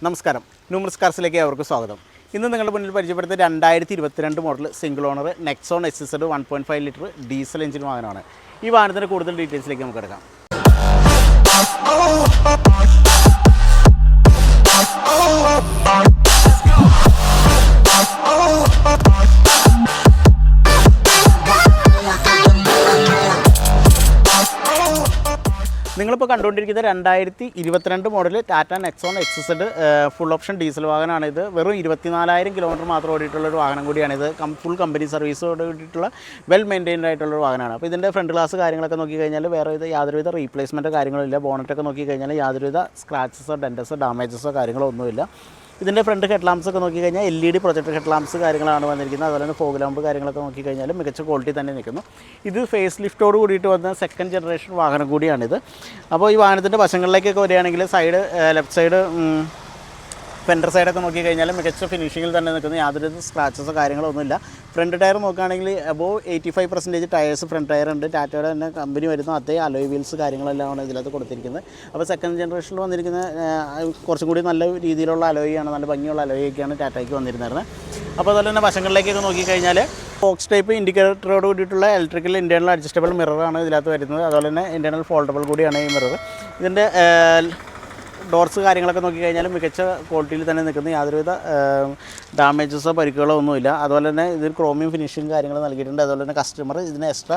നമസ്കാരം, ന്യൂമറസ് കാർസിലേക്ക് അവർക്ക് സ്വാഗതം. ഇന്ന് നിങ്ങളുടെ മുന്നിൽ പരിചയപ്പെടുത്തിയ 2022 model single owner Nexon XZ 1.5 litre diesel engine വാഹനമാണ്. ഈ വാഹനത്തിൻ്റെ കൂടുതൽ ഡീറ്റെയിൽസിലേക്ക് നമുക്ക് എടുക്കാം. നിങ്ങളിപ്പോൾ കണ്ടുകൊണ്ടിരിക്കുന്നത് 2022 model Tata Nexon XZ full option diesel വാഹനമാണിത്. വെറും 24,000 കിലോമീറ്റർ മാത്രം ഓടിയിട്ടുള്ളൊരു വാഹനം കൂടിയാണിത്. ഫുൾ കമ്പനി സർവീസോട് കൂടിയിട്ടുള്ള വെൽ മെയിൻറ്റൈൻഡ് ആയിട്ടുള്ളൊരു വാഹനമാണ്. അപ്പോൾ ഇതിൻ്റെ ഫ്രണ്ട് ഗ്ലാസ് കാര്യങ്ങളൊക്കെ നോക്കിക്കഴിഞ്ഞാൽ യാതൊരുവിധ റീപ്ലേസ്മെൻറ്റോ കാര്യങ്ങളില്ല. ബോണറ്റൊക്കെ നോക്കിക്കഴിഞ്ഞാൽ യാതൊരുവിധ സ്ക്രാച്ചസോ ഡെൻറ്റസോ ഡാമേജസോ കാര്യങ്ങളോ ഒന്നുമില്ല. ഇതിൻ്റെ ഫ്രണ്ട് ഹെഡ് ലാംപ്സ് ഒക്കെ നോക്കിക്കഴിഞ്ഞാൽ LED പ്രൊജക്ടർ ഹെഡ് ലാംപ്സ് കാര്യങ്ങളാണ് വന്നിരിക്കുന്നത്. അതുപോലെ തന്നെ ഫോഗ് ലാമ്പ് കാര്യങ്ങളൊക്കെ നോക്കിക്കഴിഞ്ഞാൽ മികച്ച ക്വാളിറ്റി തന്നെ നിൽക്കുന്നു. ഇത് ഫേസ് ലിഫ്റ്റോട് കൂടിയിട്ട് വന്ന സെക്കൻഡ് ജനറേഷൻ വാഹനം കൂടിയാണിത്. അപ്പോൾ ഈ വാഹനത്തിൻ്റെ വശങ്ങളിലേക്കൊക്കെ വരികയാണെങ്കിൽ ലെഫ്റ്റ് സൈഡ് ഫെൻഡർ സൈഡൊക്കെ നോക്കിക്കഴിഞ്ഞാൽ മികച്ച ഫിനിഷിങ്ങിൽ തന്നെ നിൽക്കുന്നു. യാതൊരു സ്ക്രാച്ചസോ കാര്യങ്ങളോ ഒന്നുമില്ല. ഫ്രണ്ട് ടയർ നോക്കുകയാണെങ്കിൽ അബോവ് 85% ടയേഴ്സ് ഫ്രണ്ട് ടയർ ഉണ്ട്. ടാറ്റയുടെ തന്നെ കമ്പനി വരുന്ന അതേ അലോയ് വീൽസ് കാര്യങ്ങളെല്ലാമാണ് ഇതിനകത്ത് കൊടുത്തിരിക്കുന്നത്. അപ്പോൾ സെക്കൻഡ് ജനറേഷനിൽ വന്നിരിക്കുന്ന കുറച്ചും കൂടി നല്ല രീതിയിലുള്ള അലോയാണ്, നല്ല ഭംഗിയുള്ള അലോയൊക്കെയാണ് ടാറ്റയ്ക്ക് വന്നിരുന്നത്. അപ്പോൾ അതുപോലെ തന്നെ വശങ്ങളിലേക്കൊക്കെ നോക്കിക്കഴിഞ്ഞാൽ ബോക്സ് ടൈപ്പ് ഇൻഡിക്കേറ്ററോട് കൂടിയിട്ടുള്ള ഇലക്ട്രിക്കൽ ഇൻറ്റേർണൽ അഡ്ജസ്റ്റബിൾ മിററാണ് ഇതിനകത്ത് വരുന്നത്. അതുപോലെ തന്നെ ഇൻറ്റേർണൽ ഫോൾഡബിൾ കൂടിയാണ് ഈ മിറർ. ഇതിൻ്റെ ഡോർസ് കാര്യങ്ങളൊക്കെ നോക്കിക്കഴിഞ്ഞാൽ മികച്ച ക്വാളിറ്റിയിൽ തന്നെ നിൽക്കുന്ന യാതൊരുവിധ ഡാമേജസോ പരിക്കുകളോ ഒന്നുമില്ല. അതുപോലെ തന്നെ ഇതിൽ ക്രോമിയം ഫിനിഷിങ് കാര്യങ്ങൾ നൽകിയിട്ടുണ്ട്. അതുപോലെ തന്നെ കസ്റ്റമർ ഇതിന് എക്സ്ട്രാ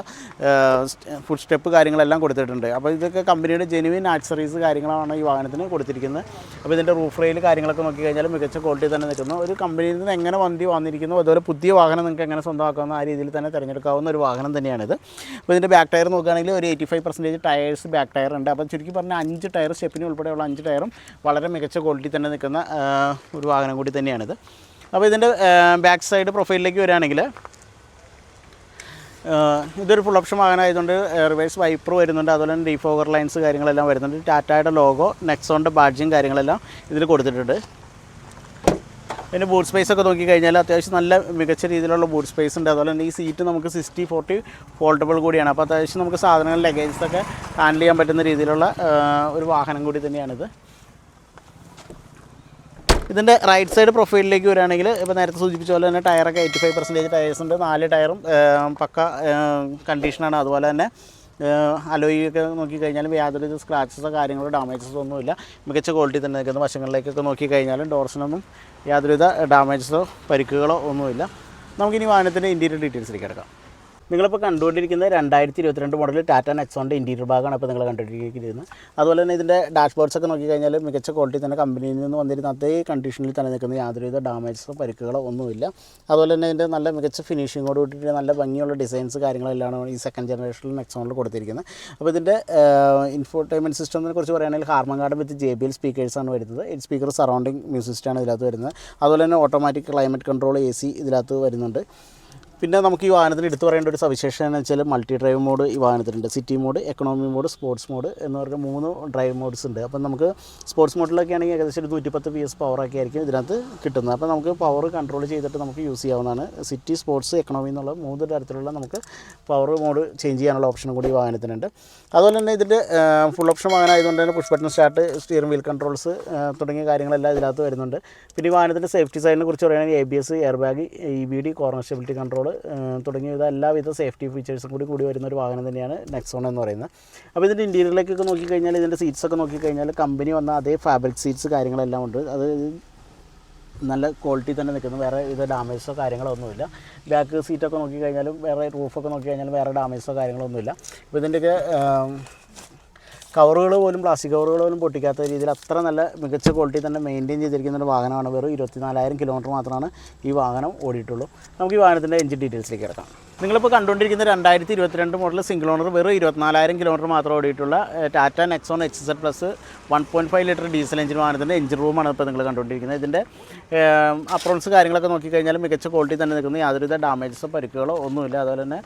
ഫുഡ് സ്റ്റെപ്പ് കാര്യങ്ങളെല്ലാം കൊടുത്തിട്ടുണ്ട്. അപ്പോൾ ഇതൊക്കെ കമ്പനിയുടെ ജെനുവിൻ ആക്സറീസ് കാര്യങ്ങളാണ് ഈ വാഹനത്തിന് കൊടുത്തിരിക്കുന്നത്. അപ്പോൾ ഇതിൻ്റെ റൂഫ് റെയിൽ കാര്യങ്ങളൊക്കെ നോക്കിക്കഴിഞ്ഞാൽ മികച്ച ക്വാളിറ്റി തന്നെ നിൽക്കുന്നു. ഒരു കമ്പനിയിൽ നിന്ന് എങ്ങനെ വണ്ടി വന്നിരിക്കുന്നു, അതുപോലെ പുതിയ വാഹനം നിങ്ങൾക്ക് എങ്ങനെ സ്വന്തമാക്കാവുന്ന ആ രീതിയിൽ തന്നെ തിരഞ്ഞെടുക്കാവുന്ന ഒരു വാഹനം തന്നെയാണിത്. അപ്പോൾ ഇതിൻ്റെ ബാക്ക് ടയർ നോക്കുകയാണെങ്കിൽ ഒരു 85% ടയേഴ്സ് ബാക്ക് ടയർ ഉണ്ട്. അപ്പോൾ ചുരുക്കി പറഞ്ഞാൽ 5 ടയർ സ്റ്റെപ്പിന് ഉൾപ്പെടെയുള്ള 5 ടയറും വളരെ മികച്ച ക്വാളിറ്റി തന്നെ നിൽക്കുന്ന ഒരു വാഹനം കൂടി തന്നെയാണിത്. അപ്പോൾ ഇതിൻ്റെ ബാക്ക് സൈഡ് പ്രൊഫൈലിലേക്ക് വരികയാണെങ്കിൽ ഇതൊരു ഫുൾ ഓപ്ഷൻ വാഹനമായതുകൊണ്ട് റിവേഴ്സ് വൈപ്പർ വരുന്നുണ്ട്. അതുപോലെ തന്നെ ഡീഫോഗർ ലൈൻസ് കാര്യങ്ങളെല്ലാം വരുന്നുണ്ട്. ടാറ്റയുടെ ലോഗോ, നെക്സോണിൻ്റെ ബാഡ്ജിങ് കാര്യങ്ങളെല്ലാം ഇതിൽ കൊടുത്തിട്ടുണ്ട്. പിന്നെ ബൂട്ട് സ്പേസ് ഒക്കെ നോക്കിക്കഴിഞ്ഞാൽ അത്യാവശ്യം നല്ല മികച്ച രീതിയിലുള്ള ബൂട്ട് സ്പേസ് ഉണ്ട്. അതുപോലെ തന്നെ ഈ സീറ്റ് നമുക്ക് 60/40 ഫോൾഡബിൾ കൂടിയാണ്. അപ്പോൾ അത്യാവശ്യം നമുക്ക് സാധനങ്ങൾ ലഗേജസൊക്കെ ഹാൻഡിൽ ചെയ്യാൻ പറ്റുന്ന രീതിയിലുള്ള ഒരു വാഹനം കൂടി തന്നെയാണിത്. ഇതിൻ്റെ റൈറ്റ് സൈഡ് പ്രൊഫൈലിലേക്ക് വരികയാണെങ്കിൽ ഇപ്പോൾ നേരത്തെ സൂചിപ്പിച്ച പോലെ തന്നെ ടയറൊക്കെ 85% ടയേഴ്സ് ഉണ്ട്. 4 ടയറും പക്ക കണ്ടീഷനാണ്. അതുപോലെ തന്നെ അലോയൊക്കെ നോക്കിക്കഴിഞ്ഞാലും യാതൊരു സ്ക്രാച്ചസോ കാര്യങ്ങളോ ഡാമേജസോ ഒന്നുമില്ല. മികച്ച ക്വാളിറ്റി തന്നെ നിൽക്കുന്ന. വശങ്ങളിലേക്കൊക്കെ നോക്കിക്കഴിഞ്ഞാലും ഡോർസിനൊന്നും യാതൊരുവിധ ഡാമേജസോ പരിക്കുകളോ ഒന്നുമില്ല. നമുക്കിനി വാഹനത്തിൻ്റെ ഇൻറ്റീരിയർ ഡീറ്റെയിൽസിലേക്ക് എടുക്കാം. നിങ്ങളിപ്പോൾ കണ്ടുകൊണ്ടിരിക്കുന്നത് 2022 മോഡൽ ടാറ്റ നെക്സോണിൻ്റെ ഇൻറ്റീരിയർ ഭാഗമാണ് ഇപ്പോൾ നിങ്ങൾ കണ്ടുകൊണ്ടിരിക്കുന്നത്. അതുപോലെ തന്നെ ഇതിൻ്റെ ഡാഷ്ബോർഡ്സൊക്കെ നോക്കിക്കഴിഞ്ഞാൽ മികച്ച ക്വാളിറ്റി തന്നെ കമ്പനിയിൽ നിന്ന് വന്നിരുന്ന അതേ കണ്ടീഷനിൽ തന്നെ നിൽക്കുന്ന യാതൊരുവിധ ഡാമേജസോ പരിക്കുകളോ ഒന്നുമില്ല. അതുപോലെ തന്നെ ഇതിൻ്റെ നല്ല മികച്ച ഫിനിഷിങ്ങോട് കൂടിയിട്ട് നല്ല ഭംഗിയുള്ള ഡിസൈൻസ് കാര്യങ്ങളെല്ലാം ഈ സെക്കൻഡ് ജനറേഷനിൽ നെക്സോണിൽ കൊടുത്തിരിക്കുന്നത്. അപ്പോൾ ഇതിൻ്റെ ഇൻഫോർടൈൻമെൻറ്റ് സിസ്റ്റത്തിനെ കുറിച്ച് പറയുകയാണെങ്കിൽ ഹാർമൻ കാർഡ് വിത്ത് JBL സ്പീക്കേഴ്സാണ് വരുന്നത്. ഈ സ്പീക്കർ സറൗണ്ടിങ് മ്യൂസിക് സിസ്റ്റമാണ് ഇതിനകത്ത് വരുന്നത്. അതുപോലെ തന്നെ ഓട്ടോമാറ്റിക് ക്ലൈമറ്റ് കൺട്രോൾ AC ഇതിനകത്ത് വരുന്നുണ്ട്. പിന്നെ നമുക്ക് ഈ വാഹനത്തിന് എടുത്തു പറയേണ്ട ഒരു സവിശേഷത എന്ന് വെച്ചാൽ മൾട്ടി ഡ്രൈവ് മോഡ് ഈ വാഹനത്തിലുണ്ട്. City mode, economy mode, sports mode എന്ന് പറഞ്ഞ 3 ഡ്രൈവ് മോഡ്സ് ഉണ്ട്. അപ്പം നമുക്ക് സ്പോർട്സ് മോഡിലൊക്കെ ആണെങ്കിൽ ഏകദേശം 110 PS പവറൊക്കെ ആയിരിക്കും ഇതിനകത്ത് കിട്ടുന്നത്. അപ്പോൾ നമുക്ക് പവർ കൺട്രോൾ ചെയ്തിട്ട് നമുക്ക് യൂസ് ചെയ്യാവുന്നതാണ്. സിറ്റി, സ്പോർട്സ്, എക്കണോമി എന്നുള്ള 3 തരത്തിലുള്ള നമുക്ക് പവർ മോഡ് ചേഞ്ച് ചെയ്യാനുള്ള ഓപ്ഷനും കൂടി ഈ വാഹനത്തിനുണ്ട്. അതുപോലെ തന്നെ ഇതിൻ്റെ ഫുൾ ഓപ്ഷൻ വാഹനമായതുകൊണ്ട് തന്നെ push button start, steering wheel controls തുടങ്ങിയ കാര്യങ്ങളെല്ലാം ഇതിനകത്ത് വരുന്നുണ്ട്. പിന്നെ ഈ വാഹനത്തിൻ്റെ സേഫ്റ്റി സൈഡിനെ കുറിച്ച് പറയുകയാണെങ്കിൽ ABS, air bag, EBD, corner stability control തുടങ്ങിയ എല്ലാവിധ സേഫ്റ്റി ഫീച്ചേഴ്സും കൂടി വരുന്ന ഒരു വാഹനം തന്നെയാണ് നെക്സോൺ എന്ന് പറയുന്നത്. അപ്പോൾ ഇതിൻ്റെ ഇൻറ്റീരിയറിലേക്കൊക്കെ നോക്കിക്കഴിഞ്ഞാൽ ഇതിൻ്റെ സീറ്റ്സൊക്കെ നോക്കിക്കഴിഞ്ഞാൽ കമ്പനി വന്ന അതേ ഫാബ്രിക് സീറ്റ്സ് കാര്യങ്ങളെല്ലാം ഉണ്ട്. അത് നല്ല ക്വാളിറ്റി തന്നെ നിൽക്കുന്നു. വേറെ ഇത് ഡാമേജസോ കാര്യങ്ങളോ ഒന്നുമില്ല. ബാക്ക് സീറ്റൊക്കെ നോക്കിക്കഴിഞ്ഞാലും വേറെ റൂഫൊക്കെ നോക്കിക്കഴിഞ്ഞാലും വേറെ ഡാമേജസോ കാര്യങ്ങളൊന്നുമില്ല. ഇപ്പോൾ ഇതിൻ്റെയൊക്കെ കവറുകൾ പോലും പ്ലാസ്റ്റിക് കവറുകൾ പോലും പൊട്ടിക്കാത്ത രീതിയിൽ അത്ര നല്ല മികച്ച ക്വാളിറ്റി തന്നെ മെയിൻറ്റെയിൻ ചെയ്തിരിക്കുന്ന ഒരു വാഹനമാണ്. വെറും 24,000 കിലോമീറ്റർ മാത്രമാണ് ഈ വാഹനം ഓടിയിട്ടുള്ളൂ. നമുക്ക് ഈ വാഹനത്തിൻ്റെ എഞ്ചിൻ ഡീറ്റെയിൽസിലേക്ക് കിടക്കാം. നിങ്ങളിപ്പോൾ കണ്ടുകൊണ്ടിരിക്കുന്ന 2022 മോഡൽ സിംഗിൾ ഓണർ വെറും 24,000 കിലോമീറ്റർ മാത്രം ഓടിയിട്ടുള്ള Tata Nexon XZ plus 1.5 litre diesel engine വാഹനത്തിൻ്റെ എഞ്ചിൻ റൂമാണ് ഇപ്പോൾ നിങ്ങൾ കണ്ടുകൊണ്ടിരിക്കുന്നത്. ഇതിൻ്റെ അപ്രോൺസ് കാര്യങ്ങളൊക്കെ നോക്കിക്കഴിഞ്ഞാൽ മികച്ച ക്വാളിറ്റി തന്നെ നിൽക്കുന്നു. യാതൊരുവിധ ഡാമേജസോ പരിക്കുകളോ ഒന്നുമില്ല. അതുപോലെ തന്നെ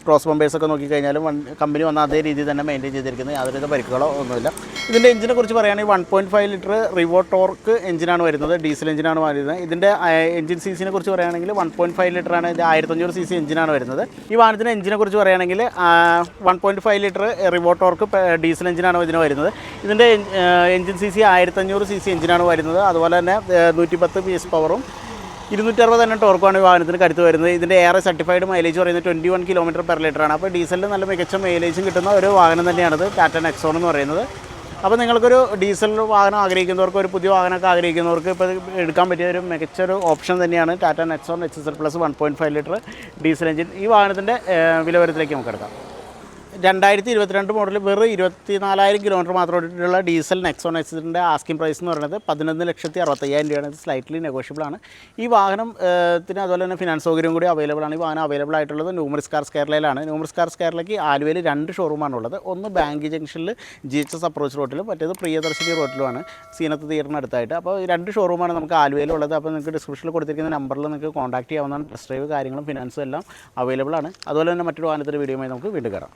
ക്രോസ് ബമ്പേഴ്സൊക്കെ നോക്കിക്കഴിഞ്ഞാലും കമ്പനി വന്ന അതേ രീതിയിൽ തന്നെ മെയിൻറ്റെയിൻ ചെയ്തിരിക്കുന്നത്. യാതൊരുവിധ പരിക്കുകളോ ഒന്നുമില്ല. ഇതിൻ്റെ എഞ്ചിനെ കുറിച്ച് പറയുകയാണെങ്കിൽ 1.5 ലിറ്റർ റിവോ ടോർക്ക് എഞ്ചിനാണ് വരുന്നത്. ഡീസൽ എഞ്ചിനാണ് വരുന്നത്. ഇതിൻ്റെ എഞ്ചിൻ CC കുറിച്ച് പറയുകയാണെങ്കിൽ 1.5 ലിറ്ററാണ്. ഇത് 1500 CC സി എഞ്ചിനാണ് വരുന്നത്. ഈ വാഹനത്തിൻ്റെ എഞ്ചിനെ കുറിച്ച് പറയുകയാണെങ്കിൽ 1.5 ലിറ്റർ റിവോ ടോർക്ക് ഡീസൽ എഞ്ചിനാണ് ഇതിന് വരുന്നത്. ഇതിൻ്റെ എഞ്ചിൻ CC 1500 CC എഞ്ചിനാണ് വരുന്നത്. അതുപോലെ തന്നെ 110 PS പവറും 260 തന്നെ ടോർക്കുമാണ് ഈ വാഹനത്തിന് കരുത്ത് വരുന്നത്. ഇതിൻ്റെ ഏറെ സർട്ടിഫൈഡ് മൈലേജ് പറയുന്നത് 21 km/ലിറ്ററാണ്. അപ്പോൾ ഡീസലിൽ നല്ല മികച്ച മൈലേജും കിട്ടുന്ന ഒരു വാഹനം തന്നെയാണിത്, ടാറ്റ നെക്സോൺ എന്ന് പറയുന്നത്. അപ്പോൾ നിങ്ങൾക്കൊരു ഡീസൽ വാഹനം ആഗ്രഹിക്കുന്നവർക്ക്, ഒരു പുതിയ വാഹനമൊക്കെ ആഗ്രഹിക്കുന്നവർക്ക് ഇപ്പോൾ എടുക്കാൻ പറ്റിയ ഒരു മികച്ചൊരു ഓപ്ഷൻ തന്നെയാണ് Tata Nexon XSL plus 1.5 litre diesel engine. ഈ വാഹനത്തിൻ്റെ വില വരുത്തിലേക്ക് നമുക്ക് എടുക്കാം. 2022 മോഡൽ വെറും 24,000 കിലോമീറ്റർ മാത്രം ഓടിയിട്ടുള്ള ഡീസൽ നെക്സോൺ എക്സിൻ്റെ ആസ്കിംഗ് പ്രൈസ് എന്ന് പറയുന്നത് 11,65,000 രൂപയാണ്. ഇത് സ്ലൈറ്റ്ലി നെഗോഷ്യബിൾ ആണ്. ഈ വാഹനത്തിന് അതുപോലെ തന്നെ ഫിനാൻസ് സൗകര്യം കൂടി അവൈലബിൾ ആണ്. ഈ വാഹനം അവൈലബിൾ ആയിട്ടുള്ളത് ന്യൂമറിസ് കാർസ് കേരളയിലാണ്. ന്യൂമറിസ് കാർസ് കേരളയ്ക്ക് ആലുവയിൽ 2 ഷോറൂമാണ് ഉള്ളത്. ഒന്ന് ബാങ്ക് ജംഗ്ഷനിൽ GHS അപ്രോച്ച് റോഡിലും, മറ്റേത് പ്രിയദർശിനി റോഡിലുമാണ്, സീനത്ത് തിയേറ്ററിന് അടുത്തായിട്ട്. അപ്പോൾ 2 ഷോറൂമാണ് നമുക്ക് ആലുവയിലുള്ളത്. അപ്പോൾ നിങ്ങൾക്ക് ഡിസ്ക്രിപ്ഷനിൽ കൊടുത്തിരിക്കുന്ന നമ്പറിൽ നിങ്ങൾക്ക് കോൺടാക്ട് ചെയ്യാവുന്നതാണ്. ടെസ്റ്റ് ഡ്രൈവ് കാര്യങ്ങളും ഫിനാൻസും എല്ലാം അവൈലബിൾ ആണ്. അതുപോലെ തന്നെ മറ്റൊരു വാഹനത്തിൻ്റെ വീഡിയോയുമായി നമുക്ക് വീണ്ടും കയറാം.